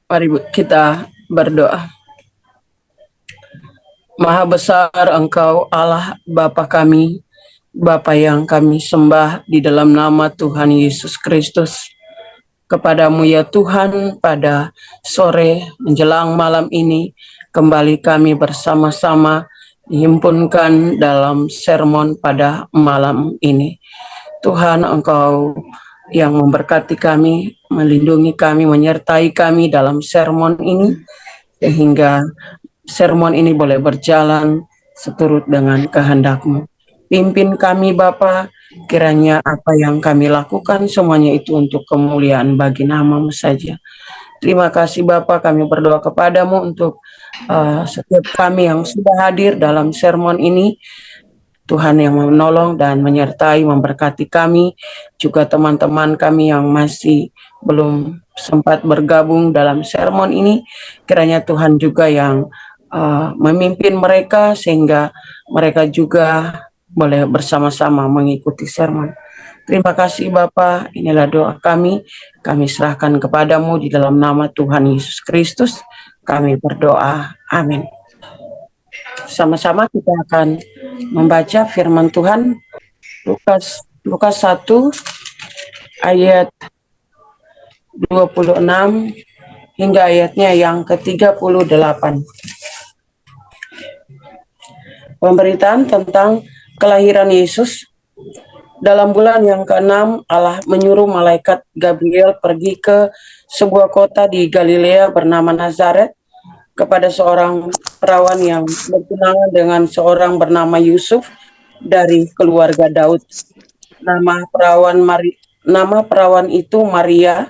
Mari kita berdoa. Maha besar Engkau Allah Bapa kami, Bapa yang kami sembah di dalam nama Tuhan Yesus Kristus. Kepadamu ya Tuhan, pada sore menjelang malam ini, kembali kami bersama-sama dihimpunkan dalam sermon pada malam ini. Tuhan, Engkau yang memberkati kami, melindungi kami, menyertai kami dalam sermon ini, sehingga sermon ini boleh berjalan seturut dengan kehendak-Mu. Pimpin kami Bapa, kiranya apa yang kami lakukan semuanya itu untuk kemuliaan bagi nama-Mu saja. Terima kasih Bapa, kami berdoa kepadamu untuk setiap kami yang sudah hadir dalam sermon ini. Tuhan yang menolong dan menyertai, memberkati kami, juga teman-teman kami yang masih belum sempat bergabung dalam sermon ini. Kiranya Tuhan juga yang memimpin mereka sehingga mereka juga boleh bersama-sama mengikuti sermon. Terima kasih Bapa, inilah doa kami serahkan kepadamu di dalam nama Tuhan Yesus Kristus, kami berdoa, amin. Sama-sama kita akan membaca firman Tuhan Lukas 1 ayat 26 hingga ayatnya yang ke-38. Pemberitaan tentang kelahiran Yesus. Dalam bulan yang ke-6, Allah menyuruh malaikat Gabriel pergi ke sebuah kota di Galilea bernama Nazaret kepada seorang perawan yang bertunangan dengan seorang bernama Yusuf dari keluarga Daud. Nama perawan itu Maria.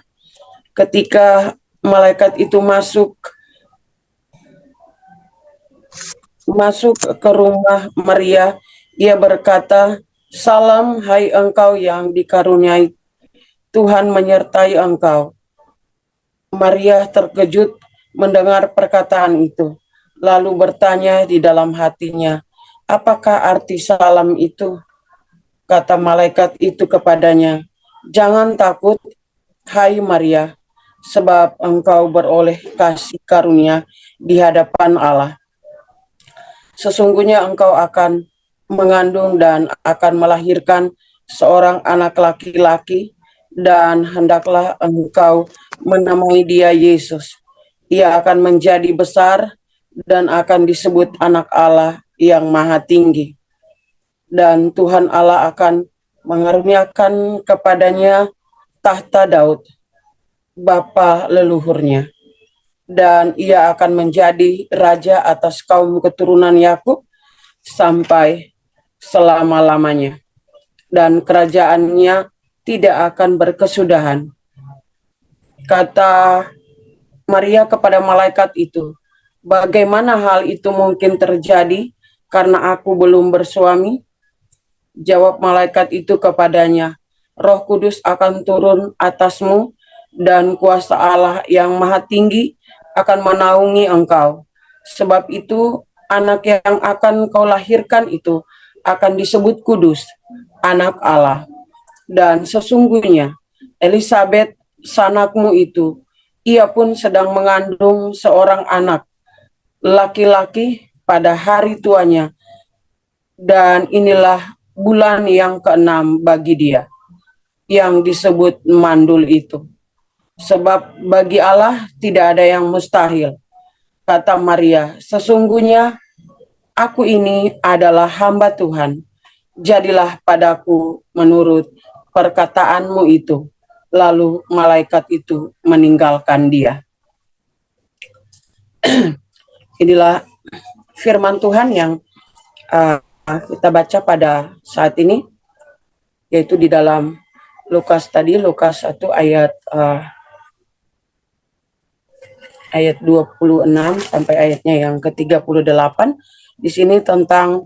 Ketika malaikat itu masuk ke rumah Maria, ia berkata, "Salam, hai engkau yang dikaruniai, Tuhan menyertai engkau." Maria terkejut mendengar perkataan itu, lalu bertanya di dalam hatinya, "Apakah arti salam itu?" Kata malaikat itu kepadanya, "Jangan takut, hai Maria, sebab engkau beroleh kasih karunia di hadapan Allah. Sesungguhnya engkau akan mengandung dan akan melahirkan seorang anak laki-laki, dan hendaklah engkau menamai dia Yesus. Ia akan menjadi besar dan akan disebut Anak Allah yang Maha Tinggi. Dan Tuhan Allah akan mengaruniakan kepadanya tahta Daud, bapa leluhurnya. Dan ia akan menjadi raja atas kaum keturunan Yakub sampai selama-lamanya. Dan kerajaannya tidak akan berkesudahan." Kata Maria kepada malaikat itu, "Bagaimana hal itu mungkin terjadi karena aku belum bersuami?" Jawab malaikat itu kepadanya, "Roh Kudus akan turun atasmu dan kuasa Allah yang Maha Tinggi akan menaungi engkau. Sebab itu anak yang akan kau lahirkan itu akan disebut kudus, Anak Allah. Dan sesungguhnya Elisabet sanakmu itu, ia pun sedang mengandung seorang anak laki-laki pada hari tuanya, dan inilah bulan yang ke-6 bagi dia, yang disebut mandul itu. Sebab bagi Allah tidak ada yang mustahil." Kata Maria, "Sesungguhnya aku ini adalah hamba Tuhan. Jadilah padaku menurut perkataanmu itu." Lalu malaikat itu meninggalkan dia. Inilah firman Tuhan yang kita baca pada saat ini, yaitu di dalam Lukas 1 ayat 26 sampai ayatnya yang ke-38. Di sini tentang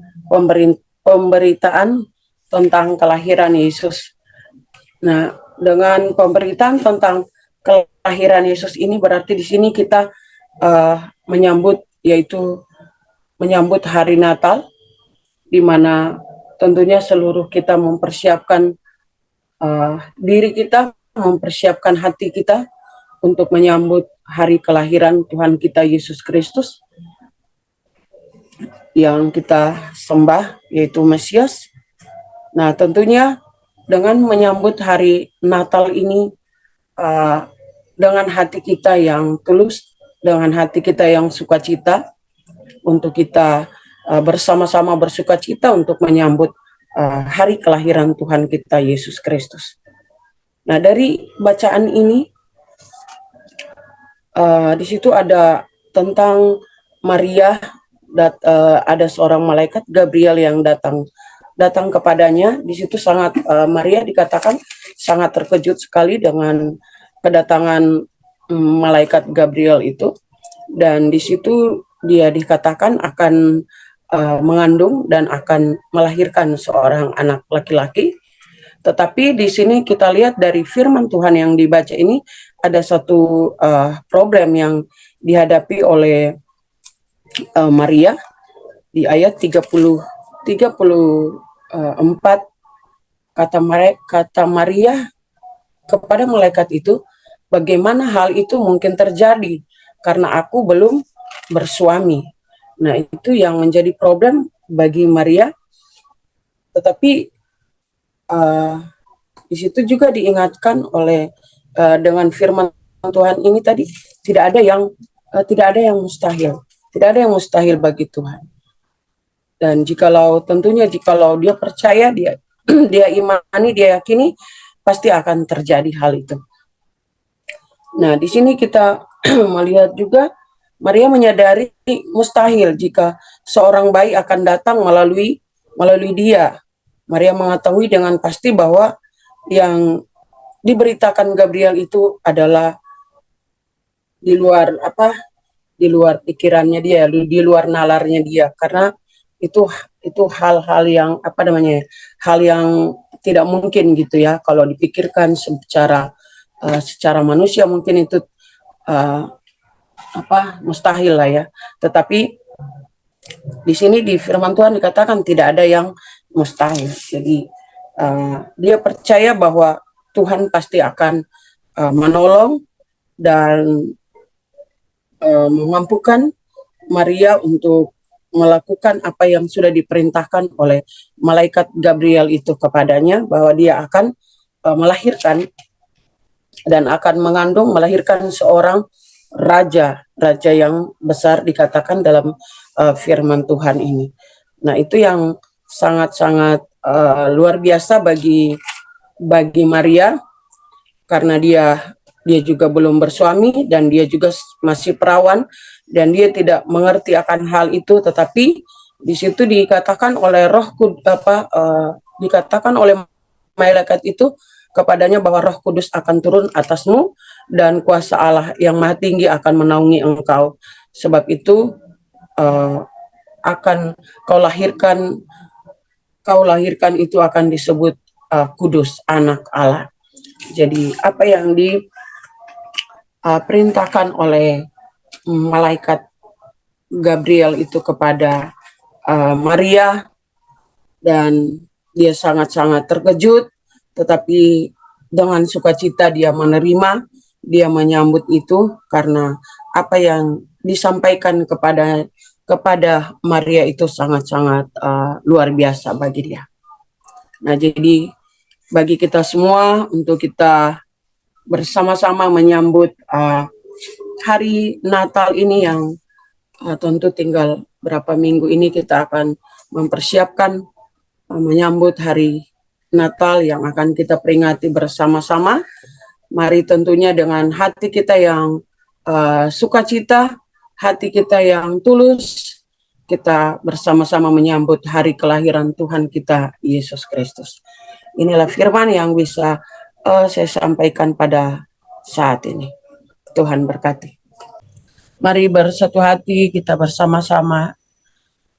pemberitaan tentang kelahiran Yesus. Nah, dengan pemberitaan tentang kelahiran Yesus ini berarti di sini kita menyambut hari Natal, di mana tentunya seluruh kita mempersiapkan diri kita, mempersiapkan hati kita untuk menyambut hari kelahiran Tuhan kita Yesus Kristus yang kita sembah, yaitu Mesias. Nah, tentunya dengan menyambut hari Natal ini dengan hati kita yang tulus, dengan hati kita yang sukacita, untuk kita bersama-sama bersukacita untuk menyambut hari kelahiran Tuhan kita Yesus Kristus. Nah, dari bacaan ini di situ ada tentang Maria, ada seorang malaikat Gabriel yang datang kepadanya. Di situ sangat Maria dikatakan sangat terkejut sekali dengan kedatangan malaikat Gabriel itu, dan di situ dia dikatakan akan mengandung dan akan melahirkan seorang anak laki-laki. Tetapi di sini kita lihat dari firman Tuhan yang dibaca ini ada satu problem yang dihadapi oleh Maria di ayat 34. Kata Maria kepada malaikat itu, bagaimana hal itu mungkin terjadi karena aku belum bersuami. Nah, itu yang menjadi problem bagi Maria. Tetapi di situ juga diingatkan oleh dengan firman Tuhan ini tadi, tidak ada yang mustahil, tidak ada yang mustahil bagi Tuhan. Dan jikalau dia percaya, dia imani, dia yakini, pasti akan terjadi hal itu. Nah, di sini kita melihat juga Maria menyadari mustahil jika seorang bayi akan datang melalui dia. Maria mengetahui dengan pasti bahwa yang diberitakan Gabriel itu adalah di luar pikirannya dia, di luar nalarnya dia, karena itu hal-hal yang hal yang tidak mungkin gitu ya, kalau dipikirkan secara manusia mungkin itu mustahil lah ya. Tetapi di sini di firman Tuhan dikatakan tidak ada yang mustahil. Jadi dia percaya bahwa Tuhan pasti akan menolong dan memampukan Maria untuk melakukan apa yang sudah diperintahkan oleh malaikat Gabriel itu kepadanya, bahwa dia akan melahirkan dan akan melahirkan seorang raja yang besar, dikatakan dalam firman Tuhan ini. Nah, itu yang sangat-sangat luar biasa bagi Maria, karena dia juga belum bersuami dan dia juga masih perawan dan dia tidak mengerti akan hal itu. Tetapi di situ dikatakan oleh dikatakan oleh malaikat itu kepadanya bahwa Roh Kudus akan turun atasmu dan kuasa Allah yang Maha Tinggi akan menaungi engkau. Sebab itu akan kau lahirkan itu akan disebut kudus, anak Allah. Jadi apa yang diperintahkan oleh malaikat Gabriel itu kepada Maria, dan dia sangat-sangat terkejut, tetapi dengan sukacita dia menerima, dia menyambut itu, karena apa yang disampaikan kepada Maria itu sangat-sangat luar biasa bagi dia. Nah, jadi bagi kita semua, untuk kita bersama-sama menyambut hari Natal ini yang tentu tinggal berapa minggu ini kita akan mempersiapkan menyambut hari Natal yang akan kita peringati bersama-sama. Mari tentunya dengan hati kita yang sukacita, hati kita yang tulus, kita bersama-sama menyambut hari kelahiran Tuhan kita Yesus Kristus. Inilah firman yang bisa saya sampaikan pada saat ini. Tuhan berkati. Mari bersatu hati kita bersama-sama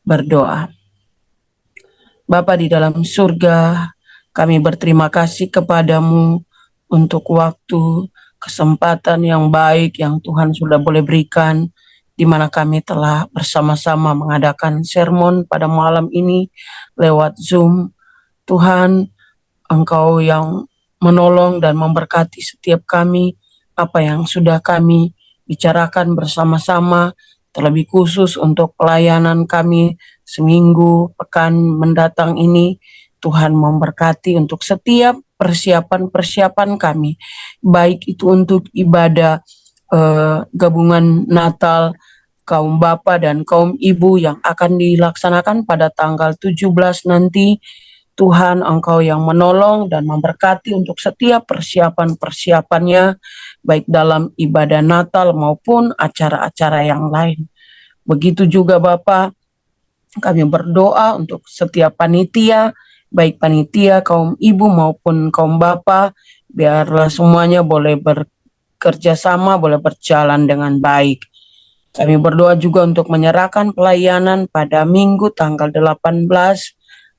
berdoa. Bapa di dalam surga, kami berterima kasih kepadamu untuk waktu, kesempatan yang baik yang Tuhan sudah boleh berikan, di mana kami telah bersama-sama mengadakan sermon pada malam ini lewat Zoom. Tuhan, Engkau yang menolong dan memberkati setiap kami, apa yang sudah kami bicarakan bersama-sama, terlebih khusus untuk pelayanan kami seminggu pekan mendatang ini. Tuhan memberkati untuk setiap persiapan-persiapan kami, baik itu untuk ibadah gabungan Natal kaum bapa dan kaum ibu yang akan dilaksanakan pada tanggal 17 nanti. Tuhan, Engkau yang menolong dan memberkati untuk setiap persiapan-persiapannya, baik dalam ibadah Natal maupun acara-acara yang lain. Begitu juga Bapak, kami berdoa untuk setiap panitia, baik panitia kaum ibu maupun kaum bapak, biarlah semuanya boleh bekerja sama, boleh berjalan dengan baik. Kami berdoa juga untuk menyerahkan pelayanan pada Minggu tanggal 18.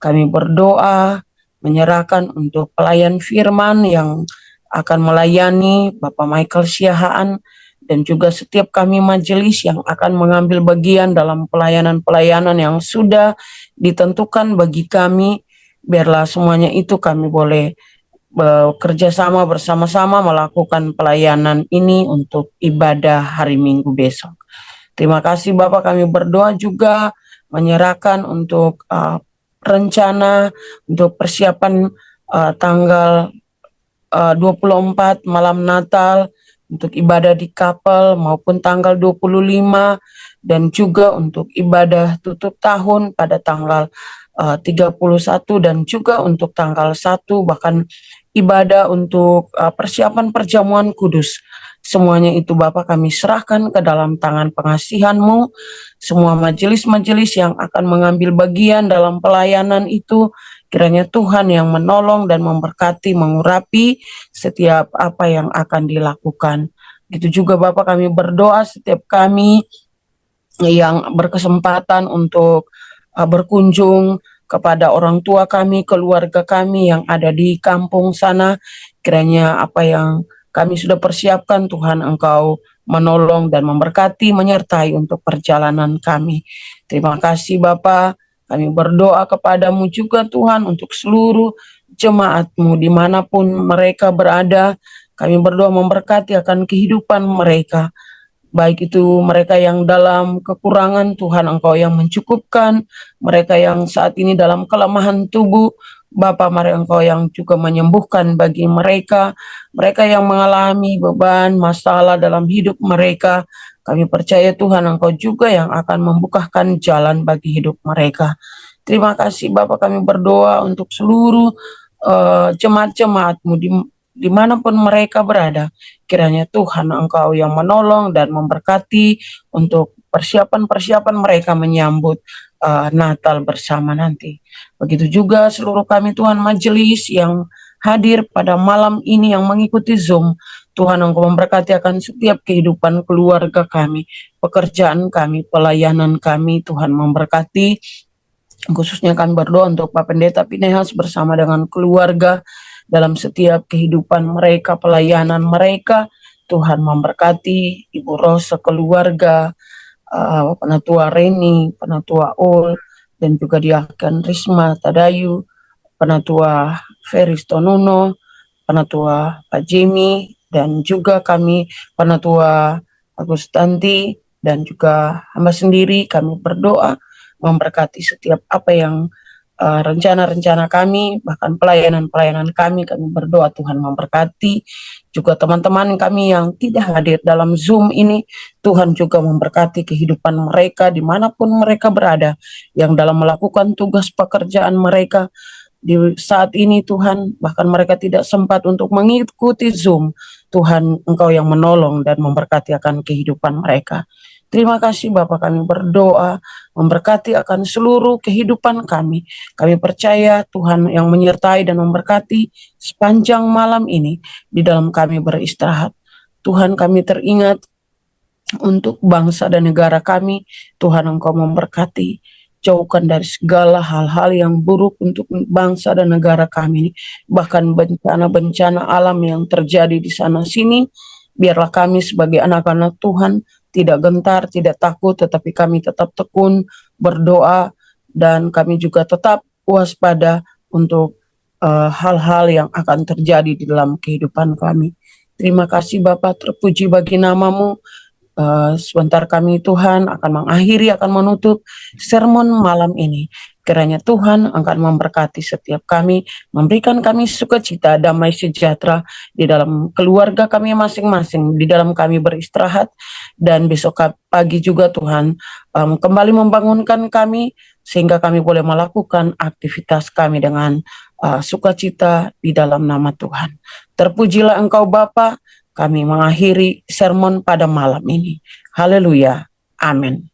Kami berdoa menyerahkan untuk pelayan firman yang akan melayani Bapak Michael Siahaan, dan juga setiap kami majelis yang akan mengambil bagian dalam pelayanan-pelayanan yang sudah ditentukan bagi kami. Biarlah semuanya itu kami boleh bekerja sama bersama-sama melakukan pelayanan ini untuk ibadah hari Minggu besok. Terima kasih Bapak, kami berdoa juga menyerahkan untuk rencana untuk persiapan tanggal 24 malam Natal untuk ibadah di kapel, maupun tanggal 25, dan juga untuk ibadah tutup tahun pada tanggal 31, dan juga untuk tanggal 1, bahkan ibadah untuk persiapan perjamuan kudus. Semuanya itu Bapak kami serahkan ke dalam tangan pengasihan-Mu. Semua majelis-majelis yang akan mengambil bagian dalam pelayanan itu, kiranya Tuhan yang menolong dan memberkati, mengurapi setiap apa yang akan dilakukan. Begitu juga Bapak kami berdoa setiap kami yang berkesempatan untuk berkunjung kepada orang tua kami, keluarga kami yang ada di kampung sana. Kiranya apa yang kami sudah persiapkan, Tuhan Engkau menolong dan memberkati, menyertai untuk perjalanan kami. Terima kasih Bapak. Kami berdoa kepadamu juga Tuhan untuk seluruh jemaat-Mu dimanapun mereka berada. Kami berdoa memberkati akan kehidupan mereka. Baik itu mereka yang dalam kekurangan, Tuhan Engkau yang mencukupkan. Mereka yang saat ini dalam kelemahan tubuh, Bapa, mari Engkau yang juga menyembuhkan bagi mereka. Mereka yang mengalami beban, masalah dalam hidup mereka, kami percaya Tuhan Engkau juga yang akan membukakan jalan bagi hidup mereka. Terima kasih Bapak, kami berdoa untuk seluruh jemaat-jemaat-Mu dimanapun mereka berada. Kiranya Tuhan Engkau yang menolong dan memberkati untuk persiapan-persiapan mereka menyambut Natal bersama nanti. Begitu juga seluruh kami Tuhan majelis yang hadir pada malam ini yang mengikuti Zoom. Tuhan Engkau memberkati akan setiap kehidupan keluarga kami, pekerjaan kami, pelayanan kami. Tuhan memberkati. Khususnya kami berdoa untuk Pak Pendeta Pinehas bersama dengan keluarga dalam setiap kehidupan mereka, pelayanan mereka. Tuhan memberkati Ibu Rosa, keluarga, Penatua Reni, Penatua Ol, dan juga Diaken Risma Tadayu, Penatua Feris Tonuno, Penatua Pak Jimmy, dan juga kami Penatua Agustanti, dan juga hamba sendiri. Kami berdoa memberkati setiap apa yang rencana-rencana kami, bahkan pelayanan-pelayanan kami berdoa Tuhan memberkati. Juga teman-teman kami yang tidak hadir dalam Zoom ini, Tuhan juga memberkati kehidupan mereka dimanapun mereka berada, yang dalam melakukan tugas pekerjaan mereka di saat ini Tuhan, bahkan mereka tidak sempat untuk mengikuti Zoom. Tuhan Engkau yang menolong dan memberkati akan kehidupan mereka. Terima kasih Bapak, kami berdoa memberkati akan seluruh kehidupan kami. Kami percaya Tuhan yang menyertai dan memberkati sepanjang malam ini di dalam kami beristirahat. Tuhan, kami teringat untuk bangsa dan negara kami. Tuhan Engkau memberkati, jauhkan dari segala hal-hal yang buruk untuk bangsa dan negara kami, bahkan bencana-bencana alam yang terjadi di sana sini. Biarlah kami sebagai anak-anak Tuhan tidak gentar, tidak takut, tetapi kami tetap tekun berdoa, dan kami juga tetap waspada untuk hal-hal yang akan terjadi di dalam kehidupan kami. Terima kasih Bapak, terpuji bagi nama-Mu. sebentar kami Tuhan akan mengakhiri, akan menutup sermon malam ini. Kiranya Tuhan akan memberkati setiap kami, memberikan kami sukacita, damai sejahtera di dalam keluarga kami masing-masing, di dalam kami beristirahat, dan besok pagi juga Tuhan kembali membangunkan kami, sehingga kami boleh melakukan aktivitas kami dengan sukacita di dalam nama Tuhan. Terpujilah Engkau Bapa. Kami mengakhiri sermon pada malam ini. Haleluya. Amin.